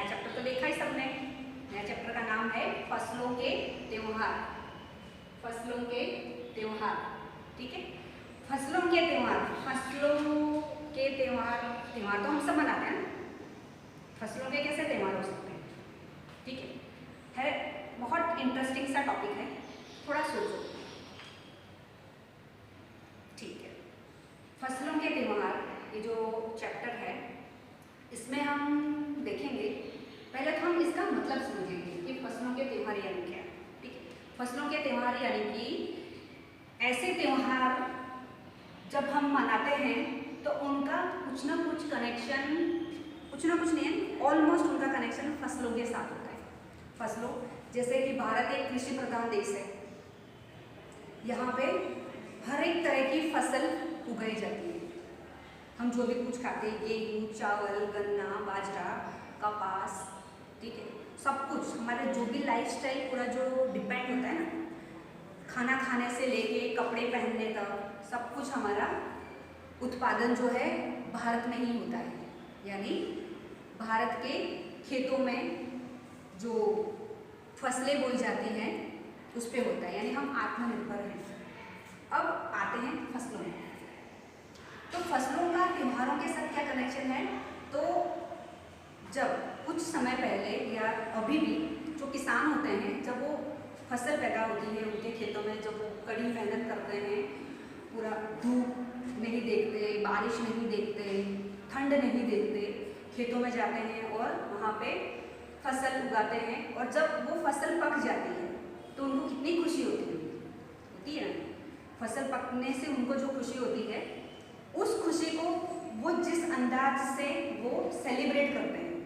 Chapter तो देखा ही सबने। नया चैप्टर का नाम है फसलों के त्योहार। फसलों के त्योहार, ठीक है। फसलों के त्योहार, फसलों के त्योहार, त्योहार तो हम सब मनाते हैं ना, फसलों के कैसे त्योहार हो सकते हैं, ठीक है। बहुत इंटरेस्टिंग सा टॉपिक है, थोड़ा सोचो, ठीक है। फसलों के त्योहार, ये जो चैप्टर है इसमें हम देखेंगे, पहले तो हम इसका मतलब समझेंगे कि फसलों के त्योहार यानी क्या, ठीक है। फसलों के त्योहार यानी कि ऐसे त्योहार जब हम मनाते हैं तो उनका कुछ ना कुछ कनेक्शन, कुछ ना कुछ नहीं, ऑलमोस्ट उनका कनेक्शन फसलों के साथ होता है। फसलों, जैसे कि भारत एक कृषि प्रधान देश है, यहाँ पे हर एक तरह की फसल उगाई जाती है। हम जो भी कुछ खाते हैं, गेहूँ, चावल, गन्ना, बाजरा, कपास, ठीक है, सब कुछ हमारे जो भी लाइफस्टाइल पूरा जो डिपेंड होता है ना, खाना खाने से लेके कपड़े पहनने तक सब कुछ हमारा उत्पादन जो है भारत में ही होता है। यानी भारत के खेतों में जो फसलें बोई जाती हैं उस पे होता है, यानी हम आत्मनिर्भर हैं। अब आते हैं फसलों में, तो फसलों का त्योहारों के साथ क्या कनेक्शन है। तो जब कुछ समय पहले या अभी भी जो किसान होते हैं, जब वो फसल पैदा होती है उनके खेतों में, जब वो कड़ी मेहनत करते हैं, पूरा धूप नहीं देखते, बारिश नहीं देखते, ठंड नहीं देखते, खेतों में जाते हैं और वहाँ पे फसल उगाते हैं, और जब वो फसल पक जाती है तो उनको कितनी खुशी होती है ना। फसल पकने से उनको जो खुशी होती है, उस खुशी को वो जिस अंदाज से वो सेलिब्रेट करते हैं,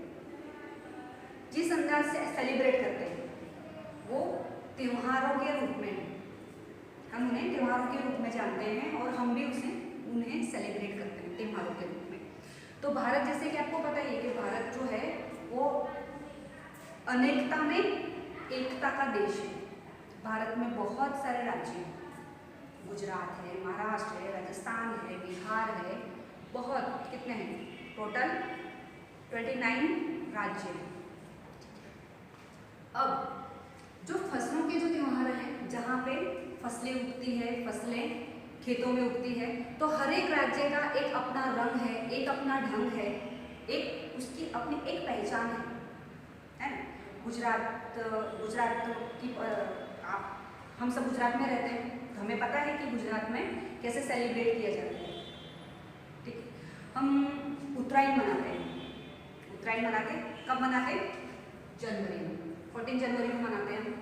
जिस अंदाज से सेलिब्रेट करते हैं, वो त्योहारों के रूप में, हम उन्हें त्योहारों के रूप में जानते हैं और हम भी उन्हें सेलिब्रेट करते हैं त्योहारों के रूप में। तो भारत, जैसे कि आपको पता ही है कि भारत जो है वो अनेकता में एकता का देश है। भारत में बहुत सारे राज्य हैं, गुजरात है, महाराष्ट्र है, राजस्थान है, बिहार है, बहुत, कितने हैं टोटल 29 राज्य हैं। अब जो फसलों के जो त्योहार हैं, जहाँ पे फसलें उगती है, फसलें खेतों में उगती है, तो हर एक राज्य का एक अपना रंग है, एक अपना ढंग है, एक उसकी अपनी एक पहचान है ना। गुजरात की आप, हम सब गुजरात में रहते हैं, तो हमें पता है कि गुजरात में कैसे सेलिब्रेट किया जाता है, ठीक है। हम उत्तरायण मनाते हैं, उत्तरायण मनाते कब मनाते, जनवरी में, 14 जनवरी को मनाते हैं,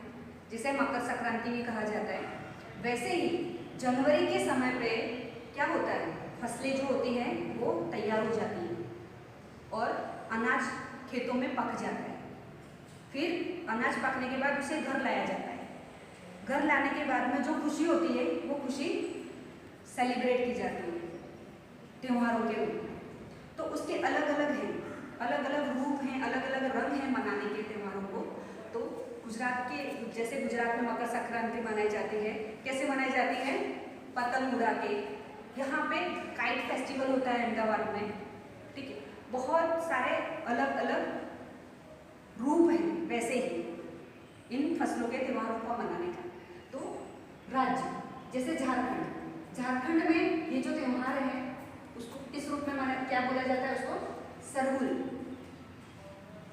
जिसे मकर संक्रांति भी कहा जाता है। वैसे ही जनवरी के समय पे क्या होता है, फसलें जो होती हैं वो तैयार हो जाती हैं और अनाज खेतों में पक जाता है। फिर अनाज पकने के बाद उसे घर लाया जाता है। घर लाने के बाद में जो खुशी होती है, वो खुशी सेलिब्रेट की जाती है त्योहारों के रूप में। तो उसके अलग अलग हैं, अलग अलग रूप हैं, अलग अलग रंग हैं मनाने के त्योहारों को। तो गुजरात के, जैसे गुजरात में मकर संक्रांति मनाई जाती है, कैसे मनाई जाती है, पतंग उड़ा के। यहाँ पे काइट फेस्टिवल होता है अहमदाबाद में, ठीक है। बहुत सारे अलग अलग रूप हैं वैसे ही इन फसलों के त्योहारों को मनाने का। तो राज्य जैसे झारखंड में ये जो त्योहार है उसको किस रूप में माना, क्या बोला जाता है उसको, सरहुल।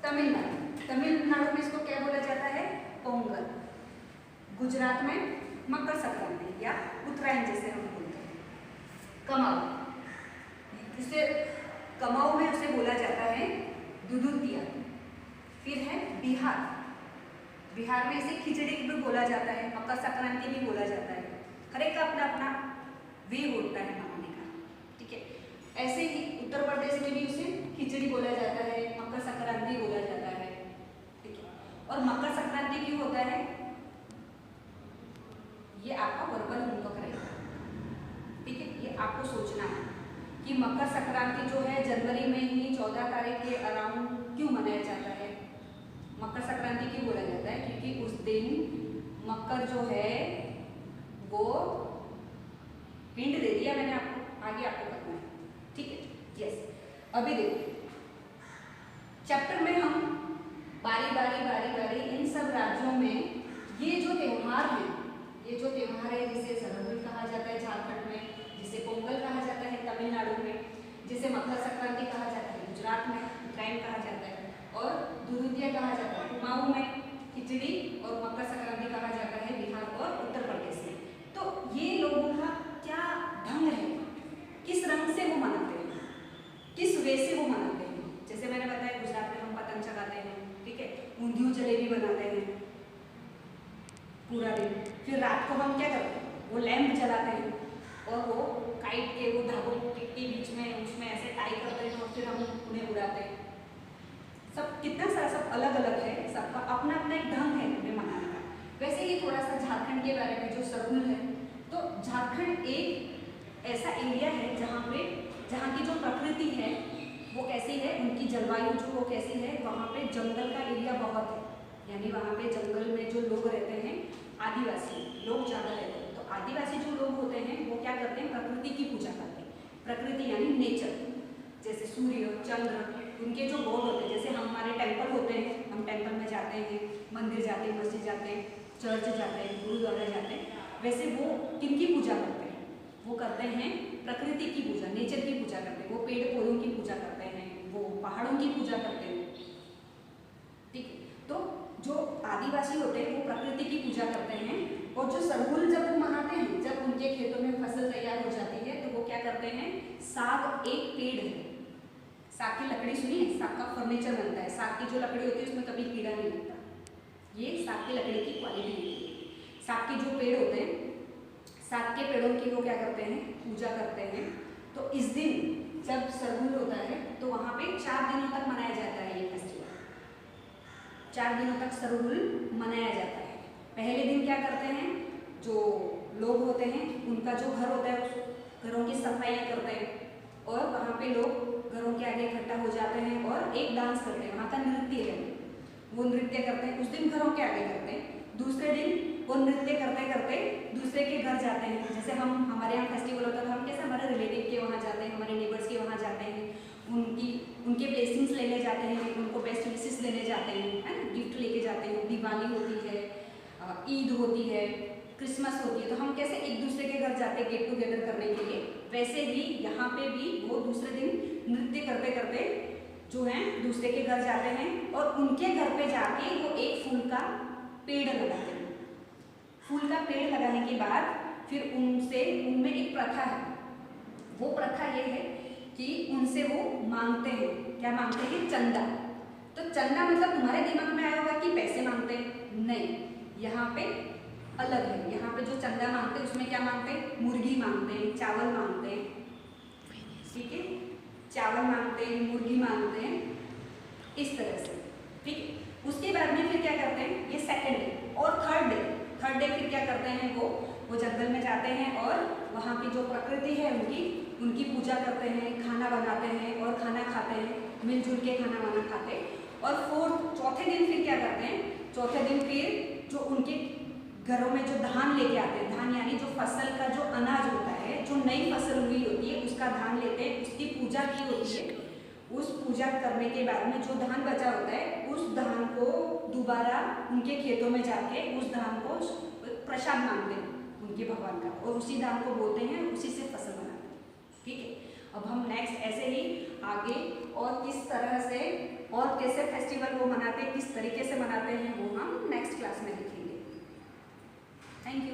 तमिलनाडु में इसको क्या बोला जाता है, पोंगल। गुजरात में मकर संक्रांति या उत्तरायण जैसे हम बोलते हैं। कमाऊ, उसे कमाऊ में उसे बोला जाता है दुदुतिया। फिर है बिहार में इसे खिचड़ी भी बोला जाता है, मकर संक्रांति भी बोला जाता है। हर एक का अपना अपना वे होता है मनाने का, ठीक है। ऐसे ही उत्तर प्रदेश में भी उसे खिचड़ी बोला जाता है, मकर संक्रांति बोला जाता है, ठीक है। और मकर संक्रांति क्यों होता है, ये आपका वर्बल होमवर्क रहेगा, ठीक है। ये आपको सोचना है कि मकर संक्रांति जो है जनवरी में ही 14 तारीख के अराउंड क्यों मनाया जाता है। मकर संक्रांति क्यों बोला जाता है, क्योंकि उस दिन मकर जो है वो हिंट दे दिया मैंने आपको, आगे आपको करना है, ठीक है। यस, अभी देखो चैप्टर में हम बारी इन सब राज्यों में ये जो त्योहार हैं, ये जो त्योहार है जिसे सरहुल कहा जाता है झारखंड में, जिसे पोंगल कहा जाता है तमिलनाडु में, जिसे मकर संक्रांति कहा जाता है गुजरात में, उत्तरायण कहा जाता है, और दुरुतिया कहा जाता है कुमाऊं में, खिचड़ी और मकर संक्रांति कहा जाता है बिहार और उत्तर प्रदेश में। तो ये लोगों का क्या ढंग है, किस रंग से वो मनाते हैं, किस वे से वो मनाते हैं। जैसे मैंने बताया गुजरात में हम पतंग चगाते हैं, ठीक है, ऊंधिયું जलेबी बनाते हैं पूरा दिन, फिर रात को हम क्या करते हैं, वो लैंप जलाते हैं और वो काइट के वो धागों के बीच में उसमें ऐसे टाई करते हैं और फिर हम उन्हें उड़ाते हैं। सब कितना सारा सब अलग अलग है, सबका अपना अपना एक ढंग है उन्हें मनाने का। वैसे ही थोड़ा सा झारखंड के बारे में जो सरहुल है, तो झारखंड एक ऐसा एरिया है जहाँ की जो प्रकृति है वो कैसी है, उनकी जलवायु जो वो कैसी है, वहाँ पे जंगल का एरिया बहुत है, यानी वहाँ पे जंगल में जो लोग रहते हैं आदिवासी लोग ज़्यादा रहते हैं। तो आदिवासी जो लोग होते हैं वो क्या करते हैं, प्रकृति की पूजा करते हैं। प्रकृति यानी नेचर, जैसे सूर्य चंद्र, उनके जो गॉड होते हैं, जैसे हमारे टेम्पल होते हैं, हम टेम्पल में जाते हैं, मंदिर जाते हैं, मस्जिद जाते हैं, चर्च जाते हैं, गुरुद्वारा जाते हैं, वैसे वो किनकी पूजा करते हैं, वो करते हैं प्रकृति की पूजा, नेचर की पूजा करते हैं। वो पेड़ पौधों की पूजा करते हैं, वो पहाड़ों की पूजा करते हैं, ठीक है। तो जो आदिवासी होते हैं वो प्रकृति की पूजा करते हैं, और जो सरहुल जब वो मनाते हैं, जब उनके खेतों में फसल तैयार हो जाती है तो वो क्या करते हैं, साग एक पेड़ है, साग की लकड़ी सुनिए, साग का फर्नीचर बनता है, साग की जो लकड़ी होती है उसमें कभी कीड़ा नहीं लगता, ये साग की लकड़ी की क्वालिटी होती है। साग के जो पेड़ होते हैं, साग के पेड़ों की वो क्या करते हैं, पूजा करते हैं। तो इस दिन जब सरहुल होता है तो वहाँ पे 4 दिनों तक मनाया जाता है ये फेस्टिवल, 4 दिनों तक सरहुल मनाया जाता है। पहले दिन क्या करते हैं, जो लोग होते हैं उनका जो घर होता है उस घरों की सफाइयाँ करते हैं, और वहाँ पे लोग घरों के आगे इकट्ठा हो जाते हैं और एक डांस करते हैं, वहाँ का नृत्य है, वो नृत्य करते हैं, उस दिन घरों के आगे करते हैं। दूसरे दिन वो नृत्य करते करते दूसरे के घर जाते हैं, जैसे हमारे यहाँ फेस्टिवल होता है तो हम कैसे हमारे रिलेटिव के वहाँ जाते हैं, हमारे नेबर्स के वहाँ जाते हैं, उनके ब्लेसिंग्स लेने जाते हैं, उनको बेस्ट विशेस लेने जाते हैं, है ना, गिफ्ट लेके जाते हैं। दिवाली होती है, ईद होती है, क्रिसमस होती है, तो हम कैसे एक दूसरे के घर जाते हैं गेट टुगेदर करने के लिए, वैसे ही यहाँ पे भी वो दूसरे दिन नृत्य करते करते जो है दूसरे के घर जाते हैं, और उनके घर पे जाके वो एक फूल का पेड़ लगाते हैं। फूल का पेड़ लगाने के बाद फिर उनमें एक प्रथा है, वो प्रथा ये है कि उनसे वो मांगते हैं, क्या मांगते हैं, चंदा। तो चंदा मतलब तुम्हारे दिमाग में आया होगा कि पैसे मांगते हैं, नहीं, यहाँ पे अलग है। यहाँ पे जो चंदा मांगते हैं उसमें क्या मांगते हैं, मुर्गी मांगते हैं, चावल मांगते हैं, ठीक है, चावल मांगते हैं, मुर्गी मांगते हैं, इस तरह से, ठीक। उसके बाद में फिर क्या करते हैं, ये सेकंड डे। और थर्ड डे फिर क्या करते हैं, वो जंगल में जाते हैं और वहाँ की जो प्रकृति है उनकी पूजा करते हैं, खाना बनाते हैं और खाना खाते हैं, मिलजुल के खाना वाना खाते हैं। और चौथे दिन फिर क्या करते हैं, चौथे दिन फिर जो उनके घरों में जो धान लेके आते हैं, धान यानी जो फसल का जो अनाज होता है, जो नई फसल हुई होती है उसका धान लेते हैं, उसकी पूजा की होती है। उस पूजा करने के बाद में जो धान बचा होता है उस धान को दोबारा उनके खेतों में जाके उस धान को प्रसाद मांगते हैं उनके भगवान का, और उसी धान को बोते हैं, उसी से फसल बनाते हैं, ठीक है। अब हम नेक्स्ट ऐसे ही आगे और किस तरह से और कैसे फेस्टिवल वो मनाते हैं, किस तरीके से मनाते हैं, वो हम नेक्स्ट क्लास में देखेंगे। Thank you.